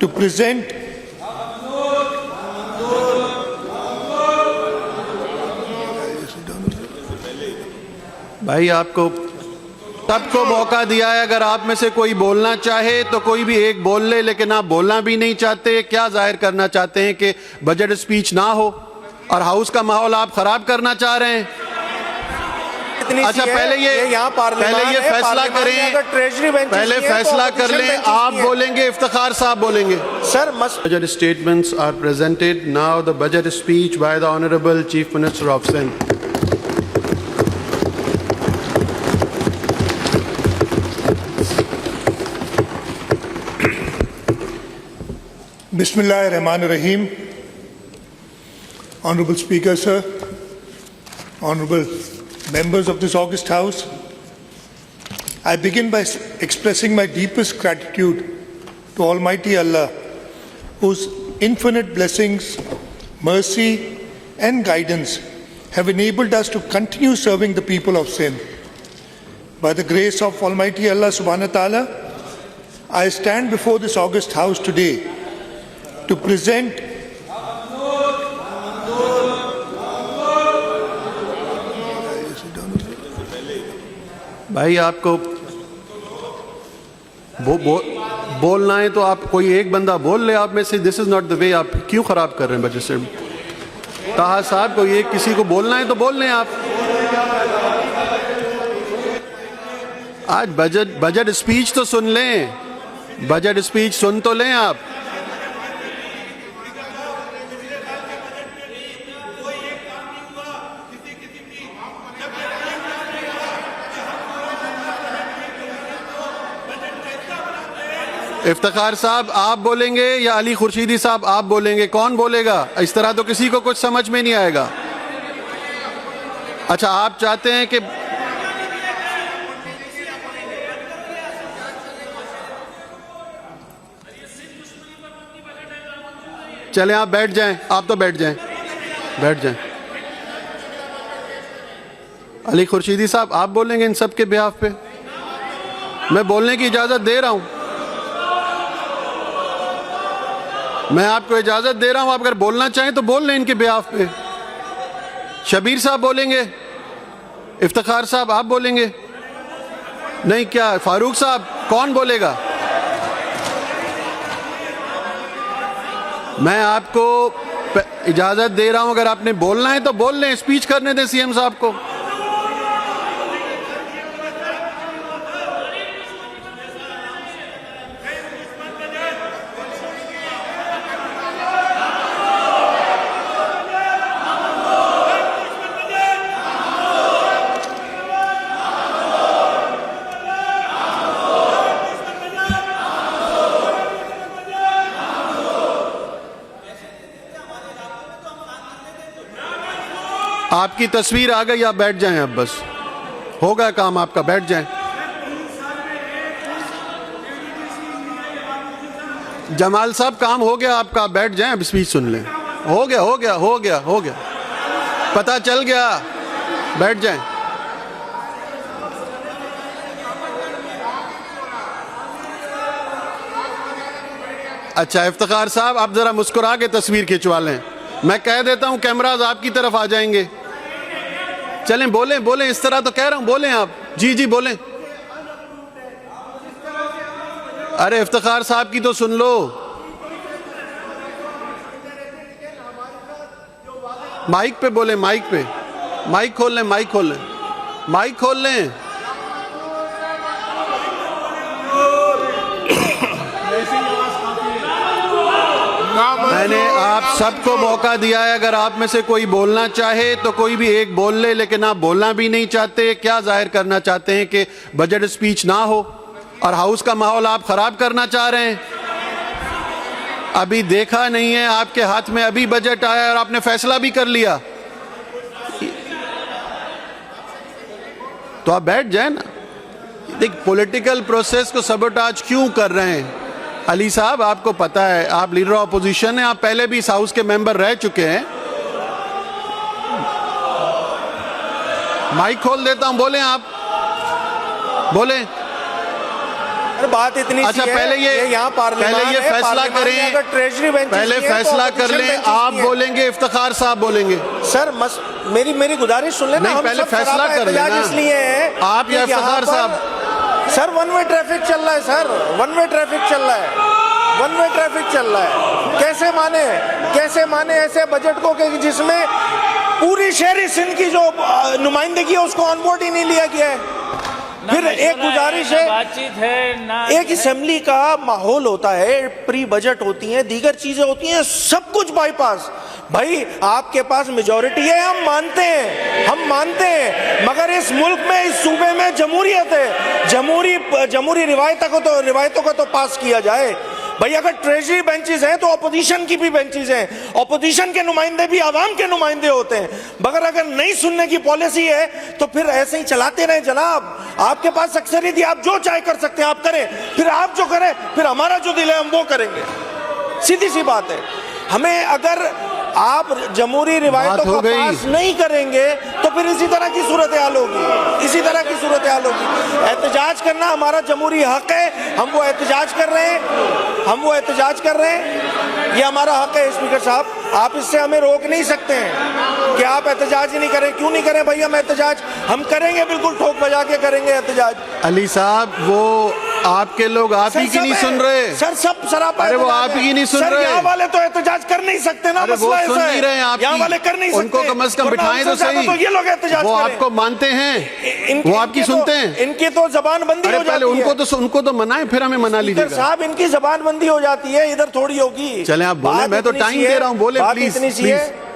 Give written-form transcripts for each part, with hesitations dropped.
to present भाई आपको सबको मौका दिया है, अगर आप में से कोई बोलना चाहे तो कोई भी एक बोल ले, लेकिन आप बोलना भी नहीं चाहते। क्या जाहिर करना चाहते हैं कि बजट स्पीच ना हो और हाउस का माहौल आप खराब करना चाह रहे हैं? अच्छा पहले ये फैसला करें, पहले फैसला कर लें, आप बोलेंगे इफ्तिखार साहब बोलेंगे? Sir budget statements are presented now. The budget speech by the honourable chief minister of Sindh. Bismillahirrahmanirrahim. Honorable Speaker, sir, honorable members of this august House, I begin by expressing my deepest gratitude to Almighty Allah, whose infinite blessings, mercy and guidance have enabled us to continue serving the people of Sindh. By the grace of Almighty Allah subhanahu wa ta'ala, I stand before this august House today to present भाई आपको बोलना है तो आप कोई एक बंदा बोल ले आप में से। This is not the way. आप क्यों खराब कर रहे हैं बजट से? ताहा साहब को ये किसी को बोलना है तो बोल लें आप। आज बजट स्पीच तो सुन लें, बजट स्पीच सुन तो लें आप। इफ्तिखार साहब आप बोलेंगे या अली खुर्शीदी साहब आप बोलेंगे? कौन बोलेगा? इस तरह तो किसी को कुछ समझ में नहीं आएगा। अच्छा आप चाहते हैं कि चलें आप बैठ जाएं, आप तो बैठ जाएं, बैठ जाएं। अली खुर्शीदी साहब आप बोलेंगे इन सब के बिहाफ पे? मैं बोलने की इजाजत दे रहा हूं, मैं आपको इजाजत दे रहा हूं। आप अगर बोलना चाहें तो बोल लें इनके बिहाफ पे। शबीर साहब बोलेंगे? इफ्तिखार साहब आप बोलेंगे? नहीं क्या फारूक साहब? कौन बोलेगा? मैं आपको इजाजत दे रहा हूं, अगर आपने बोलना है तो बोल लें, स्पीच करने दें सीएम साहब को। आपकी तस्वीर आ गई, आप बैठ जाएं, अब बस हो गया काम आपका, बैठ जाएं। जमाल साहब काम हो गया आपका, बैठ जाएं, अब स्पीच सुन लें। हो गया हो गया हो गया हो गया, पता चल गया, बैठ जाएं। अच्छा इफ्तिखार साहब आप जरा मुस्कुरा के तस्वीर खिंचवा लें। मैं कह देता हूं कैमराज आपकी तरफ आ जाएंगे। चलें बोलें बोलें, इस तरह तो कह रहा हूं, बोलें आप। जी जी बोलें। अरे इफ्तिखार साहब की तो सुन लो। माइक पे बोलें, माइक पे, माइक खोल लें, माइक खोल लें, माइक खोल लें। मैंने आप सबको मौका दिया है, अगर आप में से कोई बोलना चाहे तो कोई भी एक बोल ले, लेकिन आप बोलना भी नहीं चाहते। क्या जाहिर करना चाहते हैं कि बजट स्पीच ना हो और हाउस का माहौल आप खराब करना चाह रहे हैं? अभी देखा नहीं है, आपके हाथ में अभी बजट आया और आपने फैसला भी कर लिया, तो आप बैठ जाए ना। देख पॉलिटिकल प्रोसेस को सबोटाज क्यों कर रहे हैं? अली साहब आपको पता है, आप लीडर ऑफ अपोजिशन हैं, आप पहले भी इस हाउस के मेंबर रह चुके हैं। माइक खोल देता हूं, बोलें आप, बोलें। बात इतनी अच्छा, सी है, पहले ये यहाँ पार्लियामेंट पहले ये है, फैसला पार्लियामेंट में करें, अगर ट्रेजरी बेंचेस पहले नहीं है, तो फैसला कर ऑपोजिशन लें। बेंचेस आप नहीं है। बोलेंगे, इफ्तिखार साहब बोलेंगे। सर मेरी गुजारिश सुन लेना। नहीं, हम पहले सब फैसला सरापा कर एहतजाज लेना। इसलिए है आप या कि यहाँ इफ्तिखार पर- साहब। सर वन वे ट्रैफिक चल रहा है, सर वन वे ट्रैफिक चल रहा है, वन वे ट्रैफिक चल रहा है। कैसे माने ऐसे बजट को कि जिसमें पूरी शहरी सिंध की जो नुमाइंदगी है उसको ऑन बोर्ड ही नहीं लिया गया है। फिर एक गुजारिश है, बातचीत है ना, एक असेंबली का माहौल होता है, प्री बजट होती है, दीगर चीजें होती हैं, सब कुछ बाईपास। भाई आपके पास मेजॉरिटी है, हम मानते हैं, मगर इस मुल्क में, इस सूबे में जमहूरियत है, जमहूरी रिवायतों को तो पास किया जाए। भाई अगर ट्रेजरी बेंचेस हैं तो अपोजिशन की भी बेंचेस हैं, अपोजिशन के नुमाइंदे भी आवाम के नुमाइंदे होते हैं, मगर अगर नहीं सुनने की पॉलिसी है तो फिर ऐसे ही चलाते रहे जनाब। आपके पास अक्सरियत है, आप जो चाहे कर सकते हैं, आप करें, फिर आप जो करें, फिर हमारा जो दिल है हम वो करेंगे। सीधी सी बात है। हमें अगर आप जमहूरी रिवायतों को पास नहीं करेंगे तो फिर इसी तरह की सूरत हाल होगी, एहतजाज करना हमारा जमहूरी हक है, हम वो एहतजाज कर रहे हैं, ये हमारा हक है। स्पीकर साहब, आप इससे हमें रोक नहीं सकते हैं कि आप एहतजाज ही नहीं करें। क्यों नहीं करें भाई? हम एहतजाज हम करेंगे, बिल्कुल ठोक बजा के करेंगे एहतजाज। अली साहब, वो आपके लोग आप ही की नहीं सुन रहे सर, सब सरापा। अरे वो आप ही नहीं सुन रहे। यहाँ वाले तो एहतजाज कर नहीं सकते ना, वो सुन नहीं रहे हैं यहाँ वाले कर नहीं सकते। उनको कम से कम बिठाएं तो सही। तो ये लोग एहतजाज वो करें। आपको मानते हैं, वो आपकी सुनते हैं। इनकी तो जबानबंदी हो जाती है। पहले उनको तो मनाएं, फिर हमें मना लीजिएगा साहब। इनकी जबानबंदी हो जाती है, इधर थोड़ी होगी। चलें आप बोले, मैं तो टाइम दे रहा हूँ, बोले प्लीज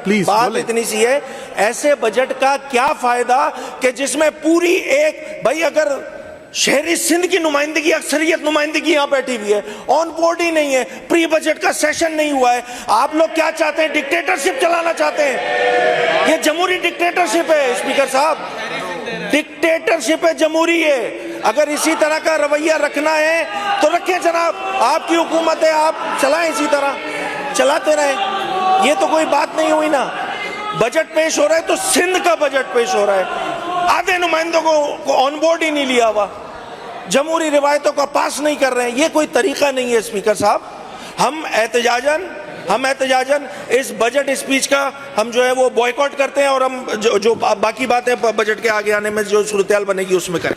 प्लीज। बात इतनी सी है, ऐसे बजट का क्या फायदा कि जिसमें पूरी एक, भाई अगर शहरी सिंध की नुमाइंदगी, अक्सरियत नुमाइंदगी यहाँ बैठी हुई है, ऑन बोर्ड ही नहीं है, प्री बजट का सेशन नहीं हुआ है। आप लोग क्या चाहते हैं? डिक्टेटरशिप चलाना चाहते हैं। ये जमहूरी डिक्टेटरशिप है स्पीकर साहब, डिक्टेटरशिप है, जमहूरी है। अगर इसी तरह का रवैया रखना है तो रखें जनाब, आपकी हुकूमत है, आप चलाएं, इसी तरह चलाते रहें। ये तो कोई बात नहीं हुई ना। बजट पेश हो रहा है तो सिंध का बजट पेश हो रहा है, आधे नुमाइंदों को ऑन बोर्ड ही नहीं लिया हुआ, जमहूरी रिवायतों का पास नहीं कर रहे हैं। ये कोई तरीका नहीं है स्पीकर साहब। हम एहतजाजन इस बजट स्पीच का हम जो है वो बॉयकॉट करते हैं, और हम जो बाकी बातें बजट के आगे आने में जो सूरत बनेगी उसमें करें।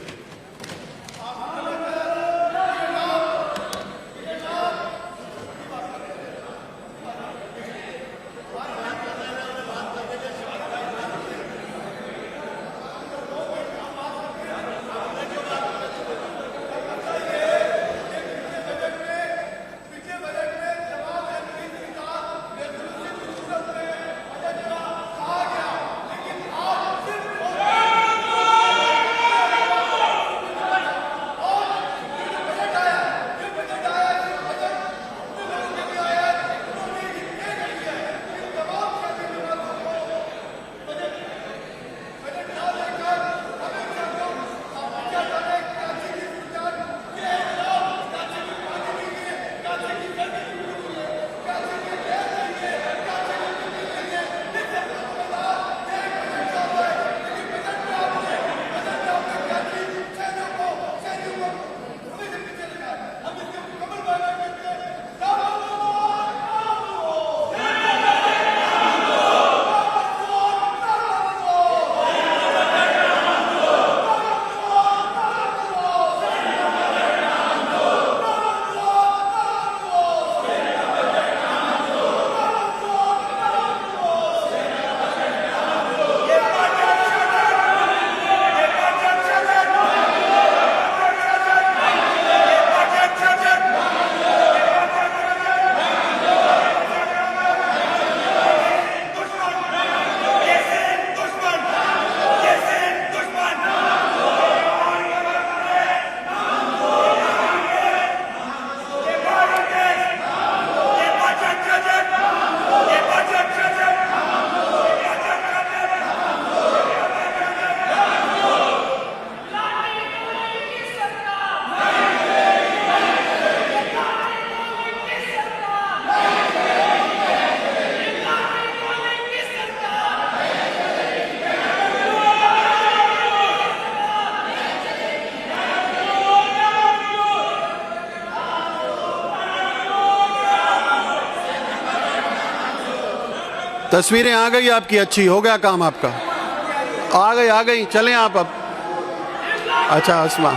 तस्वीरें आ गई आपकी, अच्छी हो गया काम आपका। आ गई चलें आप अब। अच्छा अस्मा,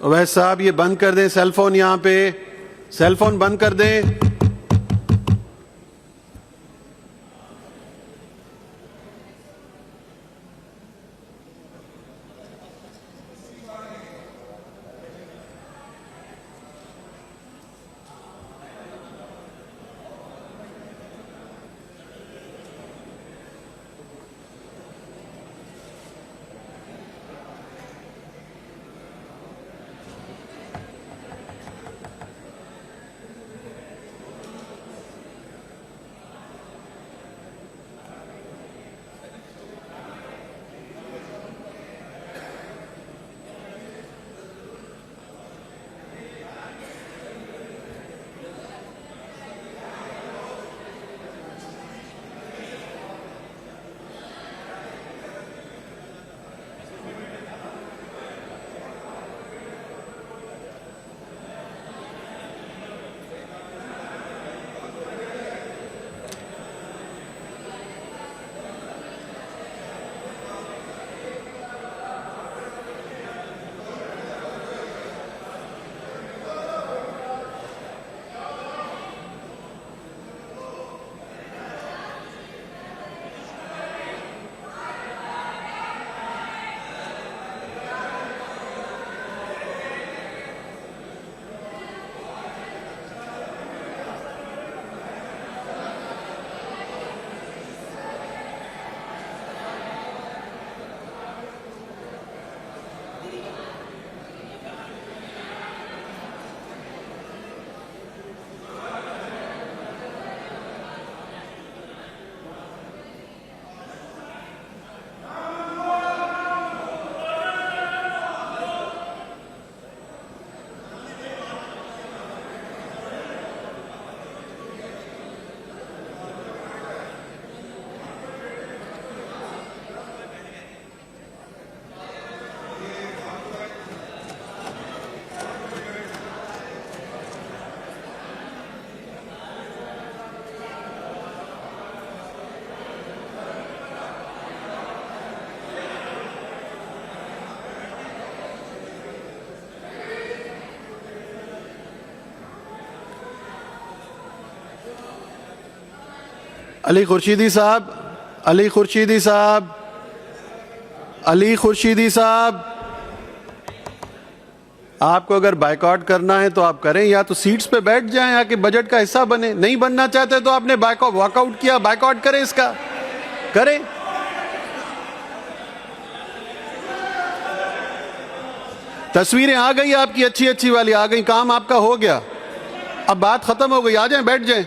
अवैध साहब ये बंद कर दें सेलफोन, यहाँ पे सेलफोन बंद कर दें। अली खुर्शीदी साहब, अली खुर्शीदी साहब, अली खुर्शीदी साहब, आपको अगर बायकॉट करना है तो आप करें, या तो सीट्स पे बैठ जाएं, आके बजट का हिस्सा बने। नहीं बनना चाहते तो आपने वॉकआउट किया, बायकॉट करें, इसका करें। तस्वीरें आ गई आपकी, अच्छी अच्छी वाली आ गई, काम आपका हो गया, अब बात खत्म हो गई, आ जाएं, बैठ जाएं।